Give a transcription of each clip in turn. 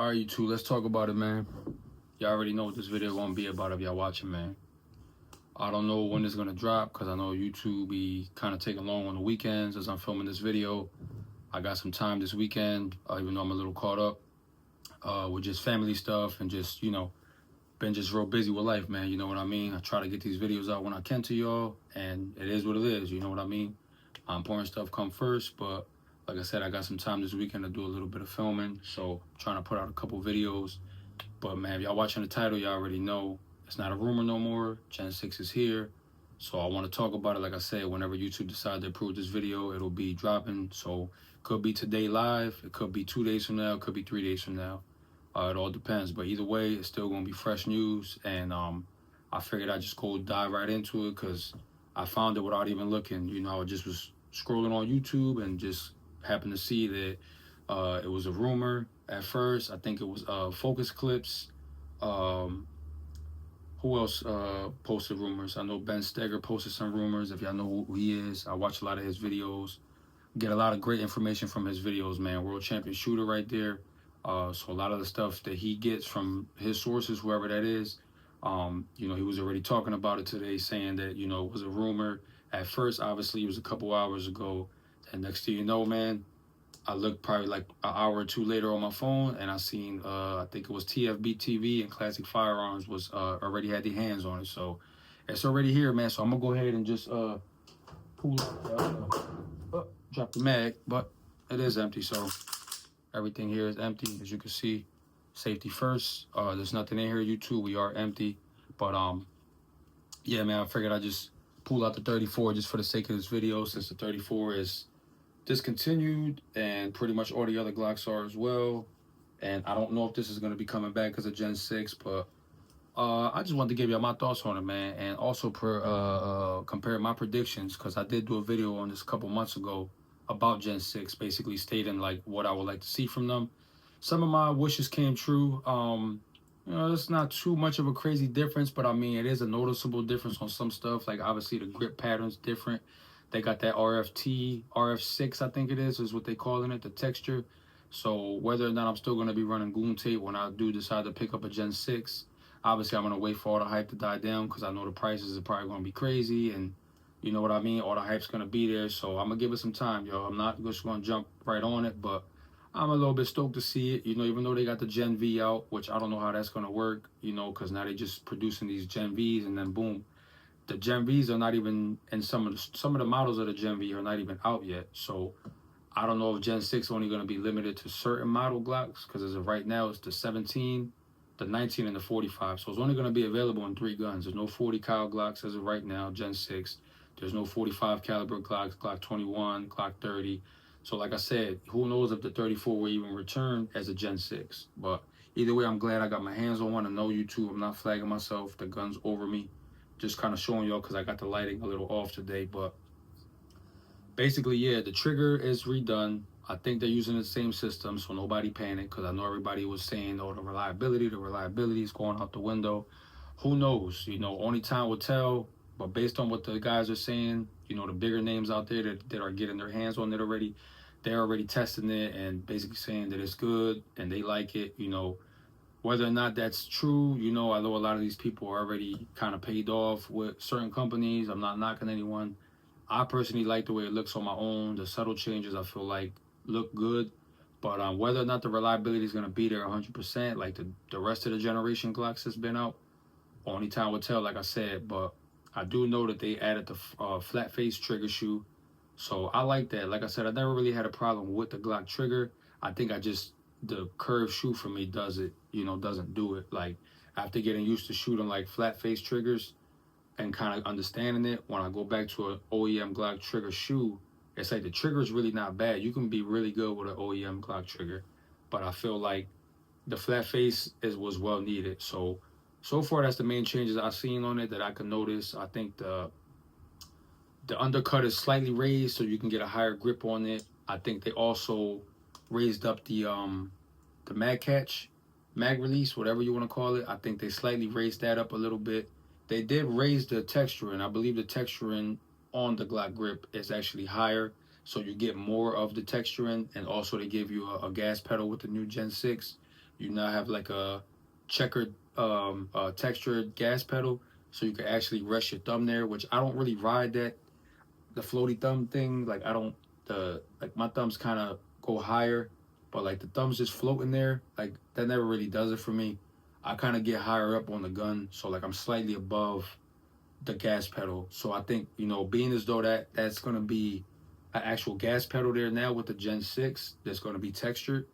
All right, you two, let's talk about it, man. Y'all already know what this video gonna be about if y'all watching, man. I don't know when it's gonna drop because I know YouTube be kind of taking long on the weekends as I'm filming this video. I got some time this weekend, even though I'm a little caught up with just family stuff and just, been just real busy with life, man. You know what I mean? I try to get these videos out when I can to y'all, and it is what it is. You know what I mean? Important stuff come first, but like I said, I got some time this weekend to do a little bit of filming, so I'm trying to put out a couple videos. But man, if y'all watching the title, y'all already know it's not a rumor no more. Gen 6 is here. So I want to talk about it. Like I said, whenever YouTube decide to approve this video, it'll be dropping. So it could be today live. It could be 2 days from now. It could be 3 days from now. It all depends. But either way, it's still going to be fresh news. And I figured I'd just go dive right into it because I found it without even looking. I just was scrolling on YouTube and just happened to see that it was a rumor at first. I think it was Focus Clips. Who else posted rumors? I know Ben Steger posted some rumors. If y'all know who he is, I watch a lot of his videos. Get a lot of great information from his videos, man. World champion shooter right there. So a lot of the stuff that he gets from his sources, whoever that is, he was already talking about it today, saying that, it was a rumor. At first, obviously, it was a couple hours ago. And next thing you know, man, I looked probably like an hour or two later on my phone, and I seen, I think it was TFB TV and Classic Firearms was already had their hands on it. So it's already here, man. So I'm going to go ahead and just pull drop the mag, but it is empty. So everything here is empty, as you can see. Safety first. There's nothing in here, YouTube. We are empty. But yeah, man, I figured I'd just pull out the 34 just for the sake of this video, since the 34 is discontinued and pretty much all the other Glocks are as well. And I don't know if this is going to be coming back as a Gen 6, but I just wanted to give y'all my thoughts on it, man, and also compare my predictions, because I did do a video on this a couple months ago about Gen 6, basically stating like what I would like to see from them. Some of my wishes came true. It's not too much of a crazy difference, but I mean, it is a noticeable difference on some stuff. Like obviously the grip pattern's different. They got that RF6, I think it is what they calling it, the texture. So whether or not I'm still going to be running goon tape when I do decide to pick up a Gen 6, obviously I'm going to wait for all the hype to die down, because I know the prices are probably going to be crazy, and you know what I mean? All the hype's going to be there. So I'm going to give it some time, yo. I'm not just going to jump right on it, but I'm a little bit stoked to see it, even though they got the Gen V out, which I don't know how that's going to work, because now they just producing these Gen Vs, and then boom. The Gen Vs are not even, and some of the models of the Gen V are not even out yet. So I don't know if Gen 6 is only going to be limited to certain model Glocks, because as of right now, it's the 17, the 19, and the 45. So it's only going to be available in 3 guns. There's no 40 cal Glocks as of right now, Gen 6. There's no 45 caliber Glocks, Glock 21, Glock 30. So like I said, who knows if the 34 will even return as a Gen 6. But either way, I'm glad I got my hands on one. I know YouTube, I'm not flagging myself. The gun's over me. Just kind of showing y'all because I got the lighting a little off today. But basically, yeah, the trigger is redone. I think they're using the same system, so nobody panic, because I know everybody was saying, oh, the reliability is going out the window. Who knows? Only time will tell. But based on what the guys are saying, the bigger names out there that are getting their hands on it already, they're already testing it and basically saying that it's good and they like it, Whether or not that's true, I know a lot of these people are already kind of paid off with certain companies. I'm not knocking anyone. I personally like the way it looks on my own. The subtle changes I feel like look good. But whether or not the reliability is going to be there 100%, like the rest of the generation Glocks that's been out, only time will tell, like I said. But I do know that they added the flat face trigger shoe. So I like that. Like I said, I never really had a problem with the Glock trigger. I think the curved shoe for me doesn't do it. Like after getting used to shooting like flat face triggers and kind of understanding it, when I go back to an OEM Glock trigger shoe, it's like the trigger is really not bad. You can be really good with an OEM Glock trigger, but I feel like the flat face was well needed. So far that's the main changes I've seen on it that I can notice. I think the undercut is slightly raised so you can get a higher grip on it. I think they also raised up the mag catch, mag release, whatever you want to call it. I think they slightly raised that up a little bit. They did raise the texturing. I believe the texturing on the Glock grip is actually higher, so you get more of the texturing, and also they give you a gas pedal with the new Gen 6. You now have like a checkered textured gas pedal, so you can actually rest your thumb there, which I don't really ride that, the floaty thumb thing. Like I don't, the like my thumbs kind of go higher, but like the thumbs just floating there, like that never really does it for me. I kind of get higher up on the gun, so like I'm slightly above the gas pedal. So I think, you know, being as though that's gonna be an actual gas pedal there now with the Gen 6 that's gonna be textured.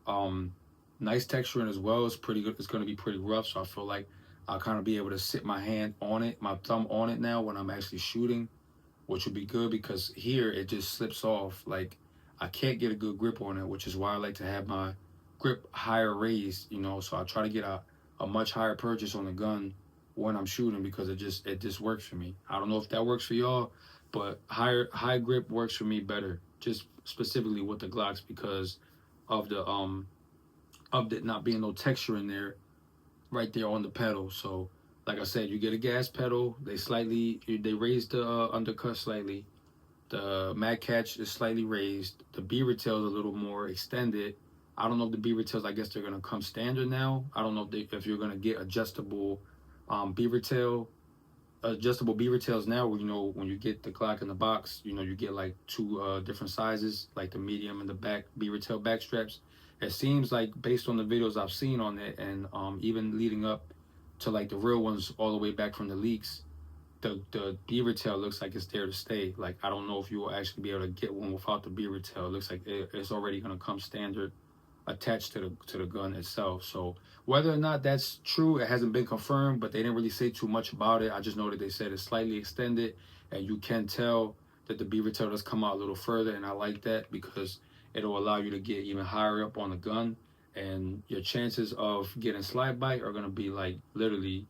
Um, Nice texturing as well. It's pretty good. It's gonna be pretty rough. So I feel like I'll kind of be able to sit my hand on it, my thumb on it now when I'm actually shooting, which would be good because here it just slips off. Like I can't get a good grip on it, which is why I like to have my grip higher raised, you know. So I try to get a much higher purchase on the gun when I'm shooting because it just works for me. I don't know if that works for y'all, but high grip works for me better. Just specifically with the Glocks because of the not being no texture in there right there on the pedal. So like I said, you get a gas pedal, they raise the undercut slightly. The mag catch is slightly raised. The Beaver tail is a little more extended. I don't know if the Beaver tails, I guess they're gonna come standard now. I don't know if you're gonna get Beaver tail adjustable Beaver tails now, where, you know, when you get the Glock in the box, you know, you get like two different sizes, like the medium and the back Beaver tail back straps. It seems like, based on the videos I've seen on it, and even leading up to like the real ones all the way back from the leaks, the Beaver tail looks like it's there to stay. Like I don't know if you will actually be able to get one without the Beaver tail. It looks like it's already gonna come standard attached to the gun itself. So whether or not that's true, it hasn't been confirmed, but they didn't really say too much about it. I just know that they said it's slightly extended, and you can tell that the Beaver tail does come out a little further, and I like that because it'll allow you to get even higher up on the gun, and your chances of getting slide bite are gonna be like literally,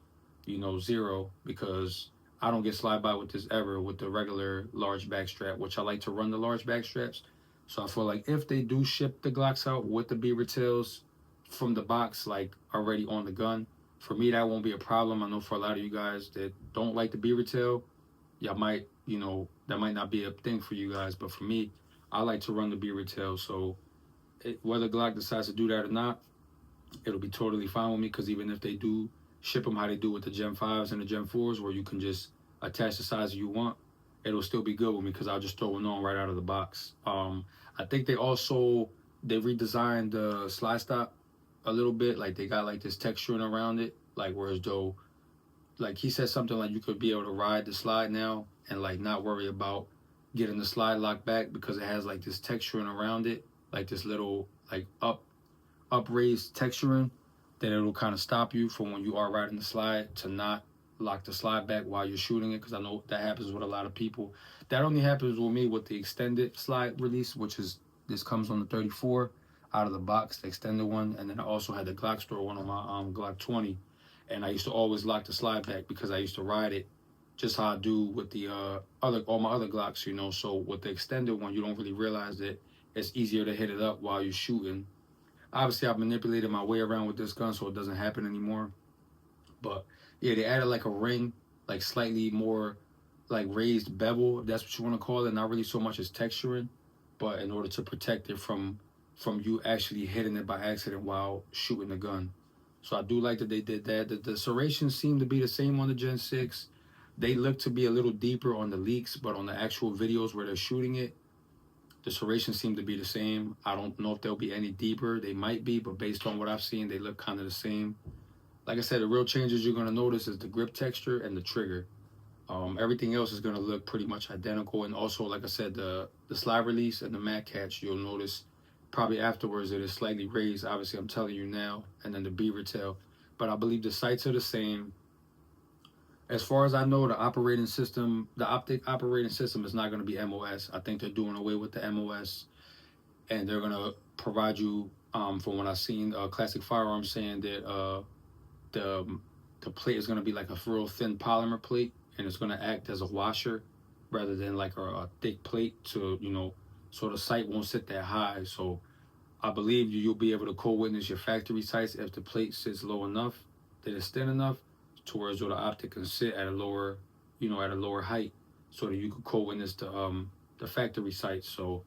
you know, zero, because I don't get slide bite with this ever with the regular large back strap, which I like to run the large back straps. So I feel like if they do ship the Glocks out with the Beaver tails from the box, like already on the gun, for me that won't be a problem. I know for a lot of you guys that don't like the Beaver tail, y'all might, you know, that might not be a thing for you guys. But for me, I like to run the Beaver tail. So whether Glock decides to do that or not, it'll be totally fine with me, because even if they do ship them how they do with the Gen 5s and the Gen 4s, where you can just attach the size you want, it'll still be good with me because I'll just throw it on right out of the box. I think they redesigned the slide stop a little bit. Like they got like this texturing around it, like whereas though, like he said something like you could be able to ride the slide now and like not worry about getting the slide locked back because it has like this texturing around it, like this little like upraised texturing, that it'll kind of stop you from, when you are riding the slide, to not lock the slide back while you're shooting it, because I know that happens with a lot of people. That only happens with me with the extended slide release, which is, this comes on the 34 out of the box, the extended one. And then I also had the Glock Store one on my Glock 20, and I used to always lock the slide back because I used to ride it just how I do with the all my other Glocks, you know. So with the extended one, you don't really realize that it's easier to hit it up while you're shooting. Obviously, I've manipulated my way around with this gun so it doesn't happen anymore. But yeah, they added like a ring, like slightly more like raised bevel, if that's what you want to call it. Not really so much as texturing, but in order to protect it from you actually hitting it by accident while shooting the gun. So I do like that they did that. The serrations seem to be the same on the Gen 6. They look to be a little deeper on the leaks, but on the actual videos where they're shooting it, the serrations seem to be the same. I don't know if they'll be any deeper. They might be, but based on what I've seen, they look kind of the same. Like I said, the real changes you're going to notice is the grip texture and the trigger. Everything else is going to look pretty much identical. And also, like I said, the slide release and the mag catch, you'll notice probably afterwards that it's slightly raised. Obviously, I'm telling you now. And then the Beaver tail. But I believe the sights are the same. As far as I know, the optic operating system is not going to be MOS. I think they're doing away with the MOS, and they're going to provide you, from what I've seen, Classic Firearms saying that the plate is going to be like a real thin polymer plate, and it's going to act as a washer rather than like a thick plate, to, you know, so the sight won't sit that high. So I believe you'll be able to co-witness your factory sights if the plate sits low enough that it's thin enough towards where the optic can sit at a lower, you know, at a lower height, so that you could co-witness the factory sights. So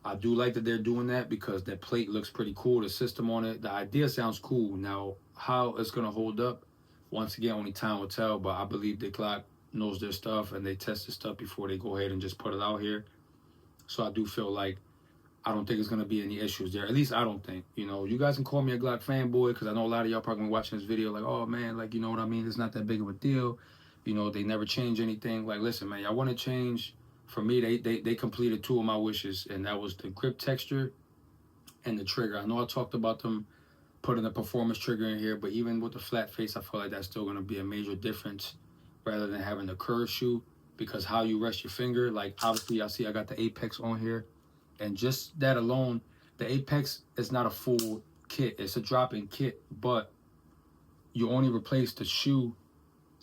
I do like that they're doing that because that plate looks pretty cool. The system on it, the idea sounds cool. Now, how it's gonna hold up, once again, only time will tell. But I believe the Glock knows their stuff and they test the stuff before they go ahead and just put it out here. So I do feel like I don't think it's gonna be any issues there. At least I don't think. You know, you guys can call me a Glock fanboy because I know a lot of y'all probably watching this video like, oh man, like you know what I mean? It's not that big of a deal. You know, they never change anything. Like, listen, man, y'all want to change? For me, they completed two of my wishes, and that was the grip texture and the trigger. I know I talked about them putting the performance trigger in here, but even with the flat face, I feel like that's still gonna be a major difference rather than having the curved shoe because how you rest your finger, like obviously I see I got the Apex on here. And just that alone, the Apex is not a full kit. It's a drop-in kit, but you only replace the shoe,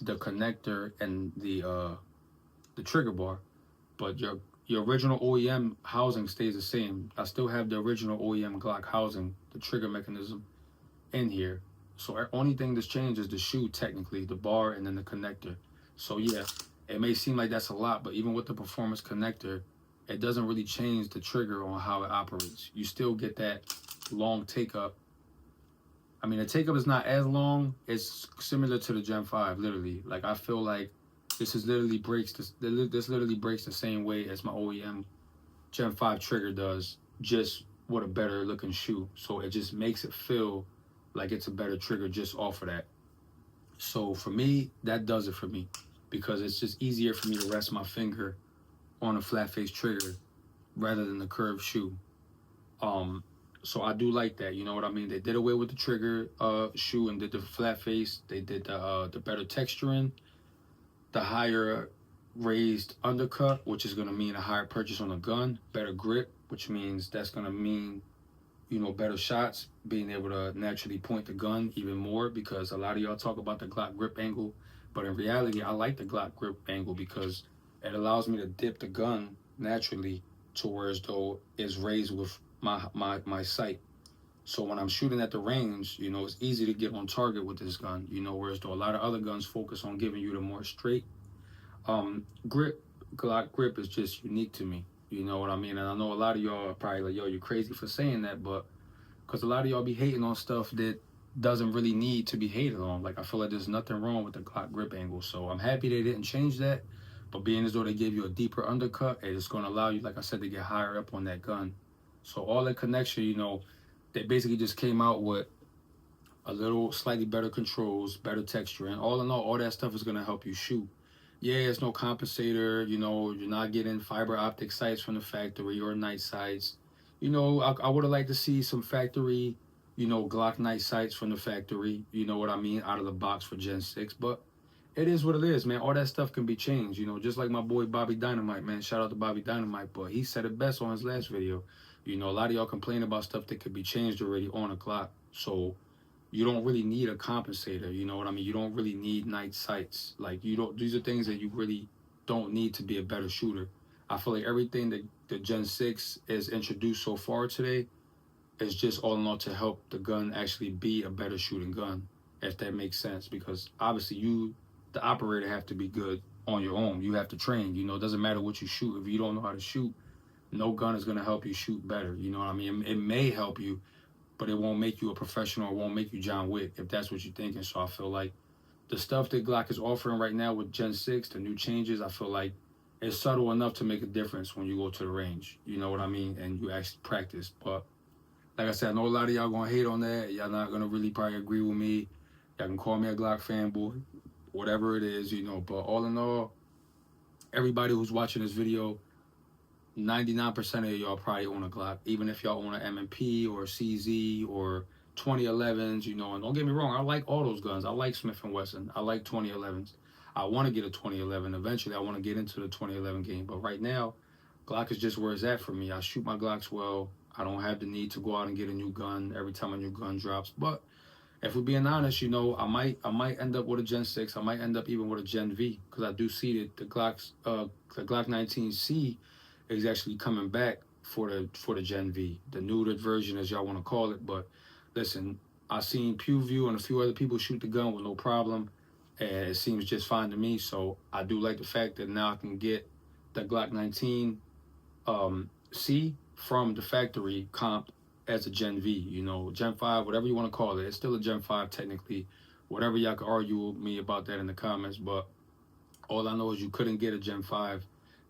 the connector, and the trigger bar. But your original OEM housing stays the same. I still have the original OEM Glock housing, the trigger mechanism in here. So the only thing that's changed is the shoe, technically, the bar, and then the connector. So yeah, it may seem like that's a lot, but even with the performance connector, it doesn't really change the trigger on how it operates. You still get that long take up. I mean, the take up is not as long. It's similar to the Gen 5, literally. Like, I feel like this literally breaks the same way as my OEM Gen 5 trigger does, just with a better looking shoe. So it just makes it feel like it's a better trigger just off of that. So for me, that does it for me because it's just easier for me to rest my finger on a flat face trigger rather than the curved shoe. So I do like that, you know what I mean? They did away with the trigger shoe and did the flat face. They did the better texturing, the higher raised undercut, which is gonna mean a higher purchase on the gun, better grip, which means that's gonna mean, you know, better shots, being able to naturally point the gun even more because a lot of y'all talk about the Glock grip angle, but in reality, I like the Glock grip angle because it allows me to dip the gun naturally to where as though it's raised with my sight. So when I'm shooting at the range, you know, it's easy to get on target with this gun, you know, whereas though a lot of other guns focus on giving you the more straight grip. Glock grip is just unique to me. You know what I mean? And I know a lot of y'all are probably like, yo, you're crazy for saying that, but because a lot of y'all be hating on stuff that doesn't really need to be hated on. Like, I feel like there's nothing wrong with the Glock grip angle. So I'm happy they didn't change that. But being as though they gave you a deeper undercut, it's going to allow you, like I said, to get higher up on that gun. So all that connection, you know, they basically just came out with a little slightly better controls, better texture. And all in all that stuff is going to help you shoot. Yeah, it's no compensator, you know, you're not getting fiber optic sights from the factory or night sights. You know, I would have liked to see some factory, you know, Glock night sights from the factory, you know what I mean, out of the box for Gen 6. But it is what it is, man. All that stuff can be changed, you know, just like my boy Bobby Dynamite, man. Shout out to Bobby Dynamite, but he said it best on his last video. You know, a lot of y'all complain about stuff that could be changed already on a Glock. So you don't really need a compensator, you know what I mean? You don't really need night sights. Like, you don't, these are things that you really don't need to be a better shooter. I feel like everything that the Gen 6 is introduced so far today is just all in all to help the gun actually be a better shooting gun, if that makes sense. Because obviously you, the operator, have to be good on your own. You have to train, you know, it doesn't matter what you shoot. If you don't know how to shoot, no gun is going to help you shoot better, you know what I mean? It may help you, but it won't make you a professional, it won't make you John Wick, if that's what you're thinking. So I feel like the stuff that Glock is offering right now with Gen 6, the new changes, I feel like it's subtle enough to make a difference when you go to the range. You know what I mean? And you actually practice. But like I said, I know a lot of y'all gonna hate on that. Y'all not gonna really probably agree with me. Y'all can call me a Glock fanboy, whatever it is, you know. But all in all, everybody who's watching this video, 99% of y'all probably own a Glock, even if y'all own an M&P or CZ or 2011s, you know. And don't get me wrong, I like all those guns. I like Smith & Wesson. I like 2011s. I want to get a 2011. Eventually, I want to get into the 2011 game. But right now, Glock is just where it's at for me. I shoot my Glocks well. I don't have the need to go out and get a new gun every time a new gun drops. But if we're being honest, you know, I might end up with a Gen 6. I might end up even with a Gen V, because I do see that the Glock 19C is actually coming back for the Gen V, the neutered version, as y'all want to call it. But listen, I seen PewView and a few other people shoot the gun with no problem, and it seems just fine to me. So I do like the fact that now I can get the Glock 19 C from the factory comped as a Gen V, you know, Gen 5, whatever you want to call it. It's still a Gen 5 technically. Whatever y'all can argue with me about that in the comments, but all I know is you couldn't get a Gen 5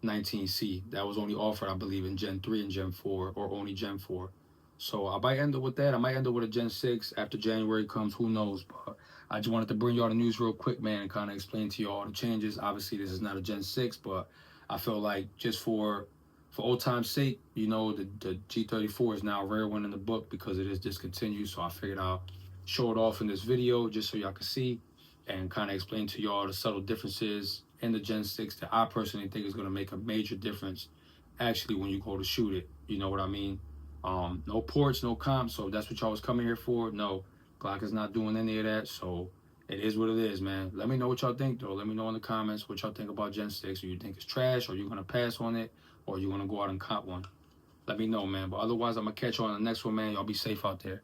19C. That was only offered, I believe, in Gen 3 and Gen 4, or only Gen 4. So I might end up with that. I might end up with a Gen 6 after January comes. Who knows? But I just wanted to bring y'all the news real quick, man, and kind of explain to you all the changes. Obviously, this is not a Gen 6, but I feel like just for old time's sake, you know, the G34 is now a rare one in the book because it is discontinued. So I figured I'll show it off in this video just so y'all can see and kind of explain to y'all the subtle differences in the Gen 6 that I personally think is going to make a major difference actually when you go to shoot it. You know what I mean? No ports, no comps. So if that's what y'all was coming here for, no, Glock is not doing any of that. So it is what it is, man. Let me know what y'all think, though. Let me know in the comments what y'all think about Gen 6. Or you think it's trash, or you're going to pass on it, or you're going to go out and cop one. Let me know, man. But otherwise, I'm going to catch you on the next one, man. Y'all be safe out there.